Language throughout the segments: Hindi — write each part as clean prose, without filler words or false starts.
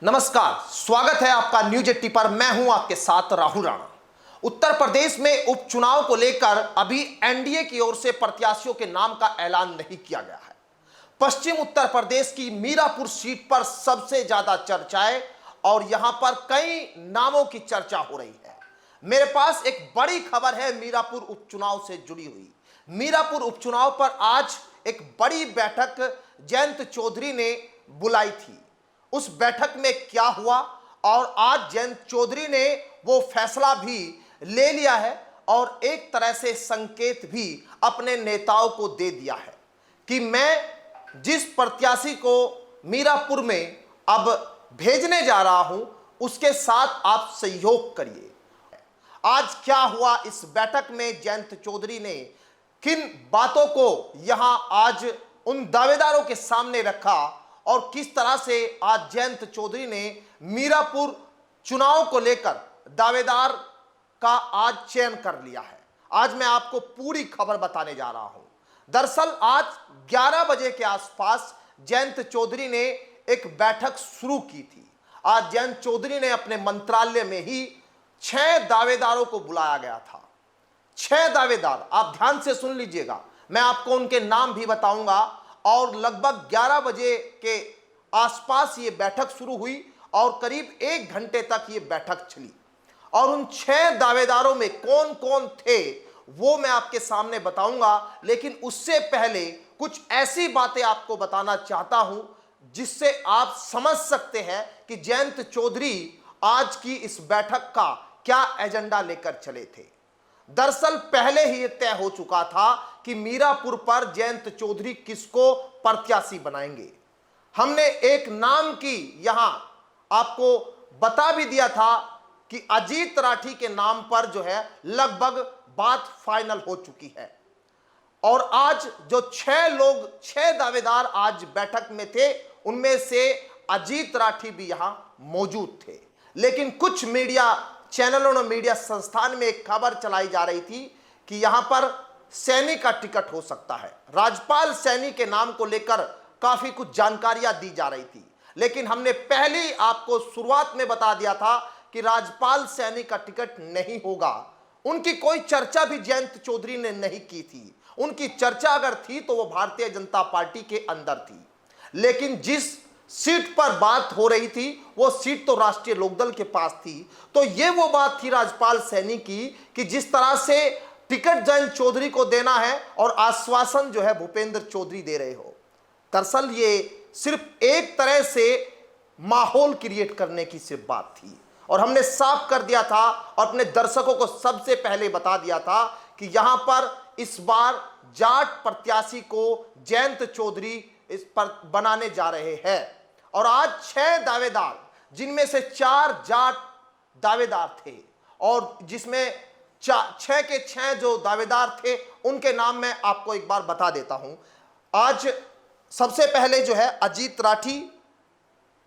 नमस्कार, स्वागत है आपका न्यूज 80 पर। मैं हूं आपके साथ राहुल राणा। उत्तर प्रदेश में उपचुनाव को लेकर अभी एनडीए की ओर से प्रत्याशियों के नाम का ऐलान नहीं किया गया है। पश्चिम उत्तर प्रदेश की मीरापुर सीट पर सबसे ज्यादा चर्चा है और यहां पर कई नामों की चर्चा हो रही है। मेरे पास एक बड़ी खबर है मीरापुर उपचुनाव से जुड़ी हुई। मीरापुर उपचुनाव पर आज एक बड़ी बैठक जयंत चौधरी ने बुलाई थी। उस बैठक में क्या हुआ और आज जयंत चौधरी ने वो फैसला भी ले लिया है और एक तरह से संकेत भी अपने नेताओं को दे दिया है कि मैं जिस प्रत्याशी को मीरापुर में अब भेजने जा रहा हूं उसके साथ आप सहयोग करिए। आज क्या हुआ इस बैठक में, जयंत चौधरी ने किन बातों को यहां आज उन दावेदारों के सामने रखा और किस तरह से आज जयंत चौधरी ने मीरापुर चुनाव को लेकर दावेदार का आज चयन कर लिया है। आज मैं आपको पूरी खबर बताने जा रहा हूं। दरअसल आज 11 बजे के आसपास जयंत चौधरी ने एक बैठक शुरू की थी। आज जयंत चौधरी ने अपने मंत्रालय में ही 6 दावेदारों को बुलाया गया था। 6 दावेदार, आप ध्यान से सुन लीजिएगा, मैं आपको उनके नाम भी बताऊंगा। और लगभग 11 बजे के आसपास ये बैठक शुरू हुई और करीब 1 घंटे तक ये बैठक चली। और उन 6 दावेदारों में कौन कौन थे वो मैं आपके सामने बताऊंगा, लेकिन उससे पहले कुछ ऐसी बातें आपको बताना चाहता हूं जिससे आप समझ सकते हैं कि जयंत चौधरी आज की इस बैठक का क्या एजेंडा लेकर चले थे। दरअसल पहले ही यह तय हो चुका था कि मीरापुर पर जयंत चौधरी किसको प्रत्याशी बनाएंगे। हमने एक नाम की यहां आपको बता भी दिया था कि अजीत राठी के नाम पर जो है लगभग बात फाइनल हो चुकी है। और आज जो 6 दावेदार आज बैठक में थे उनमें से अजीत राठी भी यहां मौजूद थे। लेकिन कुछ मीडिया चैनलों और मीडिया संस्थान में एक खबर चलाई जा रही थी कि यहां पर सैनी का टिकट हो सकता है। राजपाल सैनी के नाम को लेकर काफी कुछ जानकारियां दी जा रही थी, लेकिन हमने पहले ही आपको शुरुआत में बता दिया था कि राजपाल सैनी का टिकट नहीं होगा। उनकी कोई चर्चा भी जयंत चौधरी ने नहीं की थी। उनकी चर्चा अगर थी तो वो भारतीय जनता पार्टी के अंदर थी। लेकिन जिस सीट पर बात हो रही थी वो सीट तो राष्ट्रीय लोकदल के पास थी। तो ये वो बात थी राजपाल सैनी की कि जिस तरह से टिकट जयंत चौधरी को देना है और आश्वासन जो है भूपेंद्र चौधरी दे रहे हो। दरअसल ये सिर्फ एक तरह से माहौल क्रिएट करने की सिर्फ बात थी और हमने साफ कर दिया था और अपने दर्शकों को सबसे पहले बता दिया था कि यहां पर इस बार जाट प्रत्याशी को जयंत चौधरी इस पर बनाने जा रहे हैं। और आज 6 दावेदार, जिनमें से 4 जाट दावेदार थे और जिसमें 6 के 6 जो दावेदार थे उनके नाम मैं आपको एक बार बता देता हूं। आज सबसे पहले जो है अजीत राठी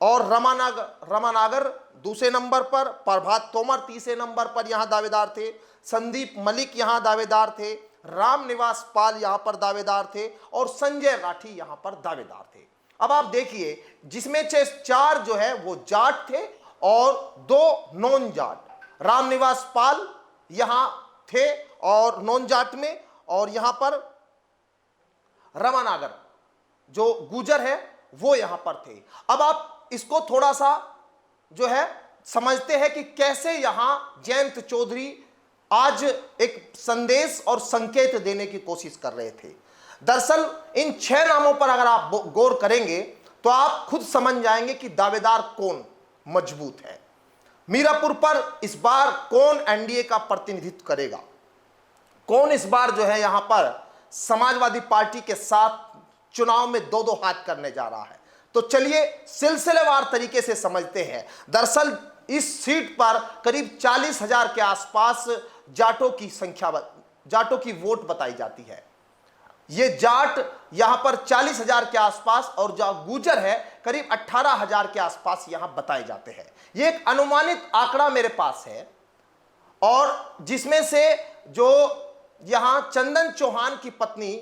और रमानागर दूसरे नंबर पर, प्रभात तोमर तीसरे नंबर पर यहां दावेदार थे, संदीप मलिक यहां दावेदार थे, रामनिवास पाल यहां पर दावेदार थे और संजय राठी यहां पर दावेदार थे। अब आप देखिए जिसमें से 4 जो है वो जाट थे और 2 नॉन जाट। रामनिवास पाल यहां थे और नॉन जाट में, और यहां पर रमानागर जो गुजर है वो यहां पर थे। अब आप इसको थोड़ा सा जो है समझते हैं कि कैसे यहां जयंत चौधरी आज एक संदेश और संकेत देने की कोशिश कर रहे थे। दरअसल इन 6 नामों पर अगर आप गौर करेंगे तो आप खुद समझ जाएंगे कि दावेदार कौन मजबूत है। मीरापुर पर इस बार कौन एनडीए का प्रतिनिधित्व करेगा, कौन इस बार जो है यहां पर समाजवादी पार्टी के साथ चुनाव में 2-2 हाथ करने जा रहा है। तो चलिए सिलसिलेवार तरीके से समझते हैं। दरअसल इस सीट पर करीब 40,000 के आसपास जाटों की संख्या, जाटों की वोट बताई जाती है। ये जाट यहां पर 40,000 के आसपास और जो गुजर है करीब 18,000 के आसपास यहां बताए जाते हैं। ये एक अनुमानित आंकड़ा मेरे पास है और जिसमें से जो यहां चंदन चौहान की पत्नी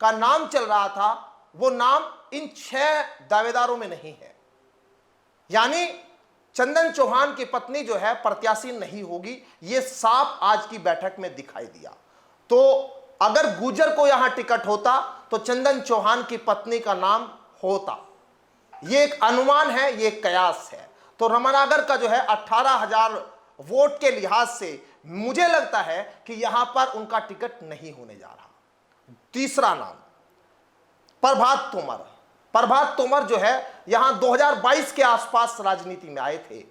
का नाम चल रहा था वो नाम इन 6 दावेदारों में नहीं है। यानी चंदन चौहान की पत्नी जो है प्रत्याशी नहीं होगी, यह साफ आज की बैठक में दिखाई दिया। तो अगर गुजर को यहां टिकट होता तो चंदन चौहान की पत्नी का नाम होता। यह एक अनुमान है, यह एक कयास है। तो रमनागर का जो है 18,000 वोट के लिहाज से मुझे लगता है कि यहां पर उनका टिकट नहीं होने जा रहा। तीसरा नाम प्रभात तोमर। प्रभात तोमर जो है यहां 2022 के आसपास राजनीति में आए थे,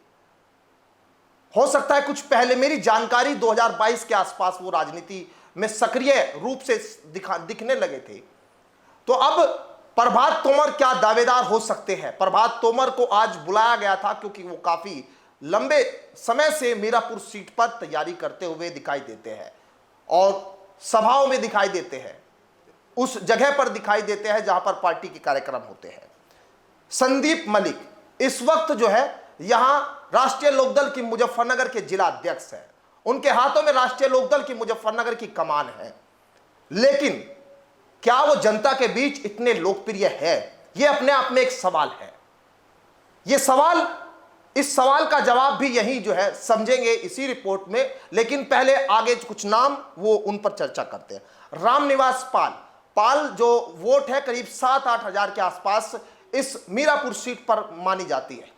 हो सकता है कुछ पहले, मेरी जानकारी 2022 के आसपास वो राजनीति में सक्रिय रूप से दिखने लगे थे। तो अब प्रभात तोमर क्या दावेदार हो सकते हैं? प्रभात तोमर को आज बुलाया गया था क्योंकि वो काफी लंबे समय से मीरापुर सीट पर तैयारी करते हुए दिखाई देते हैं और सभाओं में दिखाई देते हैं, उस जगह पर दिखाई देते हैं जहां पर पार्टी के कार्यक्रम होते हैं। संदीप मलिक इस वक्त जो है यहां राष्ट्रीय लोकदल की मुजफ्फरनगर के जिला अध्यक्ष हैं, उनके हाथों में राष्ट्रीय लोकदल की मुजफ्फरनगर की कमान है। लेकिन क्या वो जनता के बीच इतने लोकप्रिय है? यह अपने आप में एक सवाल है। यह सवाल, इस सवाल का जवाब भी यही जो है समझेंगे इसी रिपोर्ट में। लेकिन पहले आगे कुछ नाम वो उन पर चर्चा करते हैं। रामनिवास पाल, पाल जो वोट है करीब 7-8 हजार के आसपास इस मीरापुर सीट पर मानी जाती है।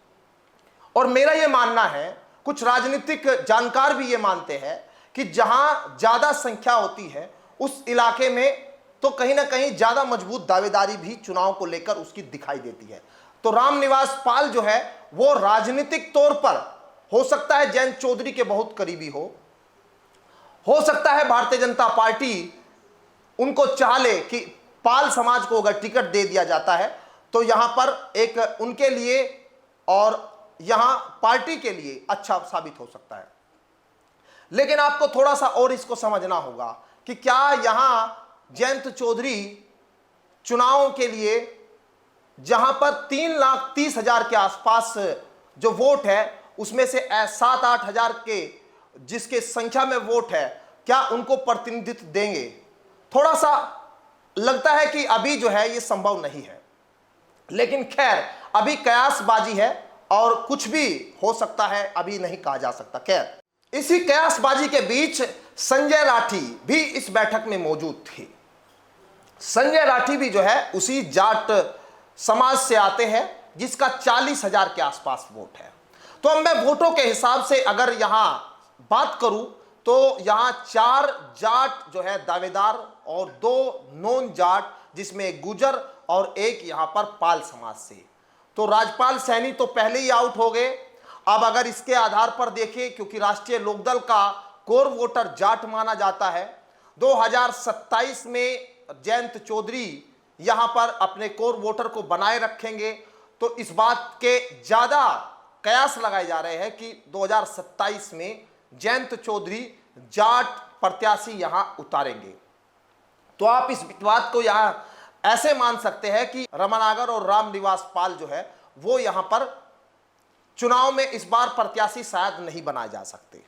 और मेरा यह मानना है, कुछ राजनीतिक जानकार भी ये मानते हैं कि जहां ज्यादा संख्या होती है उस इलाके में तो कहीं ना कहीं ज्यादा मजबूत दावेदारी भी चुनाव को लेकर उसकी दिखाई देती है। तो रामनिवास पाल जो है वो राजनीतिक तौर पर हो सकता है जयंत चौधरी के बहुत करीबी हो सकता है भारतीय जनता पार्टी उनको चाह ले कि पाल समाज को अगर टिकट दे दिया जाता है तो यहां पर एक उनके लिए और यहां पार्टी के लिए अच्छा साबित हो सकता है। लेकिन आपको थोड़ा सा और इसको समझना होगा कि क्या यहां जयंत चौधरी चुनाव के लिए जहां पर 3,30,000 के आसपास जो वोट है उसमें से 7-8 हजार के जिसके संख्या में वोट है, क्या उनको प्रतिनिधित्व देंगे? थोड़ा सा लगता है कि अभी जो है ये संभव नहीं है। लेकिन खैर अभी कयासबाजी है और कुछ भी हो सकता है, अभी नहीं कहा जा सकता। खैर इसी कयासबाजी के बीच संजय राठी भी इस बैठक में मौजूद थे। संजय राठी भी जो है उसी जाट समाज से आते हैं जिसका 40,000 के आसपास वोट है। तो अब मैं वोटों के हिसाब से अगर यहां बात करूं तो यहां 4 जाट जो है दावेदार और 2 नॉन जाट जिसमें एक गुजर और एक यहां पर पाल समाज से। तो राजपाल सैनी तो पहले ही आउट हो गए। अब अगर इसके आधार पर देखें, क्योंकि राष्ट्रीय लोकदल का कोर वोटर जाट माना जाता है, 2027 में जयंत चौधरी यहां पर अपने कोर वोटर को बनाए रखेंगे। तो इस बात के ज्यादा कयास लगाए जा रहे हैं कि 2027 में जयंत चौधरी जाट प्रत्याशी यहां उतारेंगे। तो आप इस बात को यहां ऐसे मान सकते हैं कि रमनागर और रामनिवास पाल जो है वो यहां पर चुनाव में इस बार प्रत्याशी शायद नहीं बनाए जा सकते।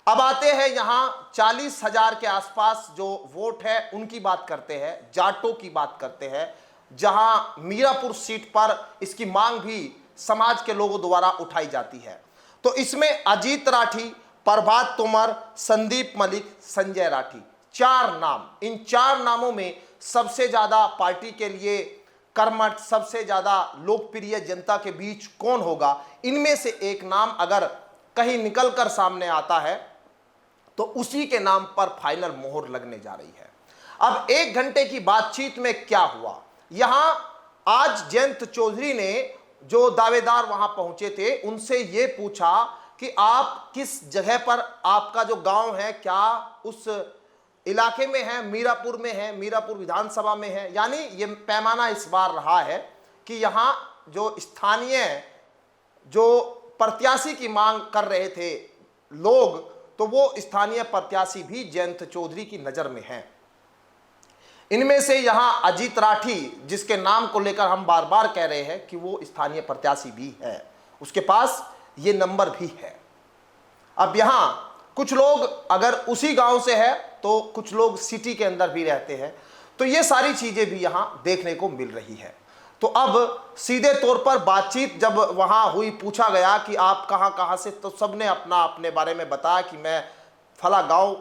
अब आते हैं यहां 40,000 के आसपास जो वोट है उनकी बात करते हैं, जाटों की बात करते हैं, जहां मीरापुर सीट पर इसकी मांग भी समाज के लोगों द्वारा उठाई जाती है। तो इसमें अजीत राठी, प्रभात तोमर, संदीप मलिक, संजय राठी, 4 नाम। इन 4 नामों में सबसे ज्यादा पार्टी के लिए कर्मठ, सबसे ज्यादा लोकप्रिय जनता के बीच कौन होगा, इनमें से एक नाम अगर कहीं निकलकर सामने आता है तो उसी के नाम पर फाइनल मोहर लगने जा रही है। अब 1 घंटे की बातचीत में क्या हुआ, यहां आज जयंत चौधरी ने जो दावेदार वहां पहुंचे थे उनसे यह पूछा कि आप किस जगह पर, आपका जो गांव है क्या उस इलाके में है, मीरापुर में है, मीरापुर विधानसभा में है। यानी ये पैमाना इस बार रहा है कि यहां जो स्थानीय जो प्रत्याशी की मांग कर रहे थे लोग, तो वो स्थानीय प्रत्याशी भी जयंत चौधरी की नजर में हैं। इनमें से यहां अजीत राठी जिसके नाम को लेकर हम बार बार कह रहे हैं कि वो स्थानीय प्रत्याशी भी है, उसके पास ये नंबर भी है। अब यहां कुछ लोग अगर उसी गांव से है तो कुछ लोग सिटी के अंदर भी रहते हैं। तो ये सारी चीजें भी यहां देखने को मिल रही है। तो अब सीधे तौर पर बातचीत जब वहां हुई, पूछा गया कि आप कहां कहां से, तो सबने अपना अपने बारे में बताया कि मैं फला गांव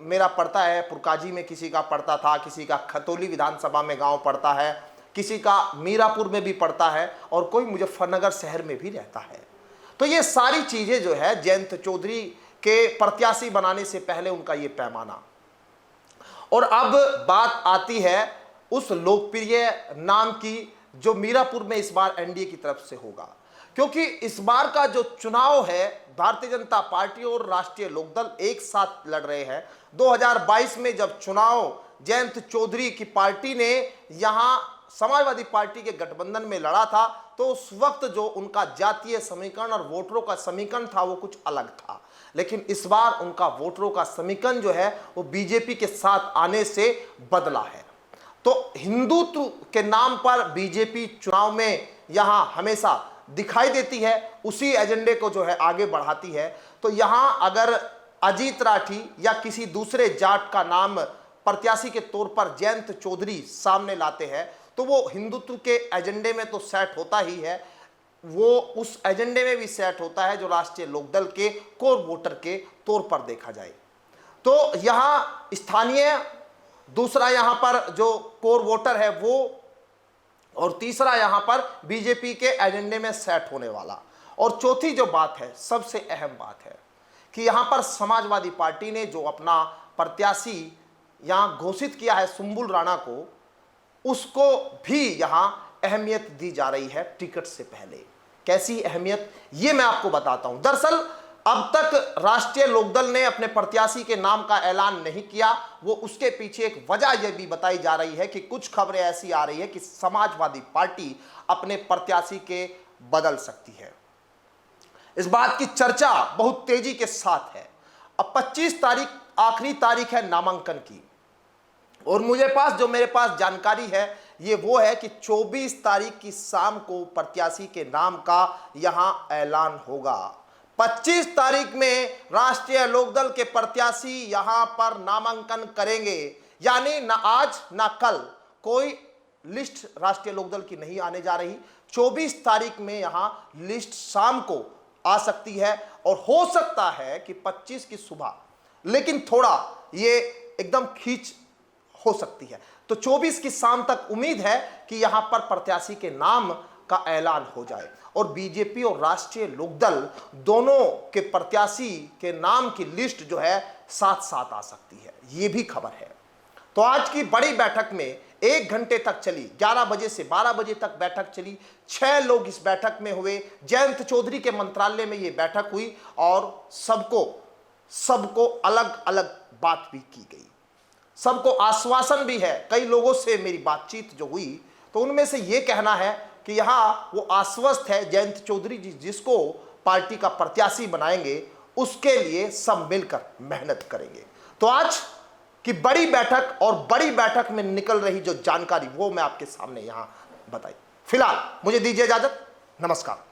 मेरा पड़ता है, पुरकाजी में किसी का पड़ता था, किसी का खतौली विधानसभा में गांव पड़ता है, किसी का मीरापुर में भी पड़ता है और कोई मुजफ्फरनगर शहर में भी रहता है। तो ये सारी चीजें जो है जयंत चौधरी के प्रत्याशी बनाने से पहले उनका ये पैमाना। और अब बात आती है उस लोकप्रिय नाम की जो मीरापुर में इस बार एनडीए की तरफ से होगा, क्योंकि इस बार का जो चुनाव है भारतीय जनता पार्टी और राष्ट्रीय लोकदल एक साथ लड़ रहे हैं। 2022 में जब चुनाव जयंत चौधरी की पार्टी ने यहां समाजवादी पार्टी के गठबंधन में लड़ा था, तो उस वक्त जो उनका जातीय समीकरण और वोटरों का समीकरण था वो कुछ अलग था। लेकिन इस बार उनका वोटरों का समीकरण जो है वो बीजेपी के साथ आने से बदला है। तो हिंदुत्व के नाम पर बीजेपी चुनाव में यहां हमेशा दिखाई देती है, उसी एजेंडे को जो है आगे बढ़ाती है। तो यहां अगर अजीत राठी या किसी दूसरे जाट का नाम प्रत्याशी के तौर पर जयंत चौधरी सामने लाते हैं तो वो हिंदुत्व के एजेंडे में तो सेट होता ही है, वो उस एजेंडे में भी सेट होता है जो राष्ट्रीय लोकदल के कोर वोटर के तौर पर देखा जाए। तो यहां स्थानीय, दूसरा यहां पर जो कोर वोटर है वो, और तीसरा यहां पर बीजेपी के एजेंडे में सेट होने वाला। और चौथी जो बात है, सबसे अहम बात है कि यहां पर समाजवादी पार्टी ने जो अपना प्रत्याशी यहां घोषित किया है सुंबुल राणा को, उसको भी यहां अहमियत दी जा रही है टिकट से पहले। कैसी अहमियत, ये मैं आपको बताता हूं। दरअसल अब तक राष्ट्रीय लोकदल ने अपने प्रत्याशी के नाम का ऐलान नहीं किया। वो उसके पीछे एक वजह यह भी बताई जा रही है कि कुछ खबरें ऐसी आ रही है कि समाजवादी पार्टी अपने प्रत्याशी के बदल सकती है। इस बात की चर्चा बहुत तेजी के साथ है। अब 25 तारीख आखिरी तारीख है नामांकन की, और मेरे पास जानकारी है ये वो है कि 24 तारीख की शाम को प्रत्याशी के नाम का यहां ऐलान होगा। 25 तारीख में राष्ट्रीय लोकदल के प्रत्याशी यहां पर नामांकन करेंगे, यानी ना आज ना कल कोई लिस्ट राष्ट्रीय लोकदल की नहीं आने जा रही। 24 तारीख में यहां लिस्ट शाम को आ सकती है, और हो सकता है कि 25 की सुबह, लेकिन थोड़ा ये एकदम खींच हो सकती है। तो 24 की शाम तक उम्मीद है कि यहां पर प्रत्याशी के नाम का ऐलान हो जाए, और बीजेपी और राष्ट्रीय लोकदल दोनों के प्रत्याशी के नाम की लिस्ट जो है साथ साथ आ सकती है, ये भी खबर है। तो आज की बड़ी बैठक में 1 घंटे तक चली, 11 बजे से 12 बजे तक बैठक चली। 6 लोग इस बैठक में हुए। जयंत चौधरी के मंत्रालय में ये बैठक हुई, और सबको अलग अलग बात भी की गई, सबको आश्वासन भी है। कई लोगों से मेरी बातचीत जो हुई तो उनमें से ये कहना है कि यहाँ वो आश्वस्त है जयंत चौधरी जी जिसको पार्टी का प्रत्याशी बनाएंगे उसके लिए सब मिलकर मेहनत करेंगे। तो आज की बड़ी बैठक और बड़ी बैठक में निकल रही जो जानकारी वो मैं आपके सामने यहाँ बताई। फिलहाल मुझे दीजिए इजाजत, नमस्कार।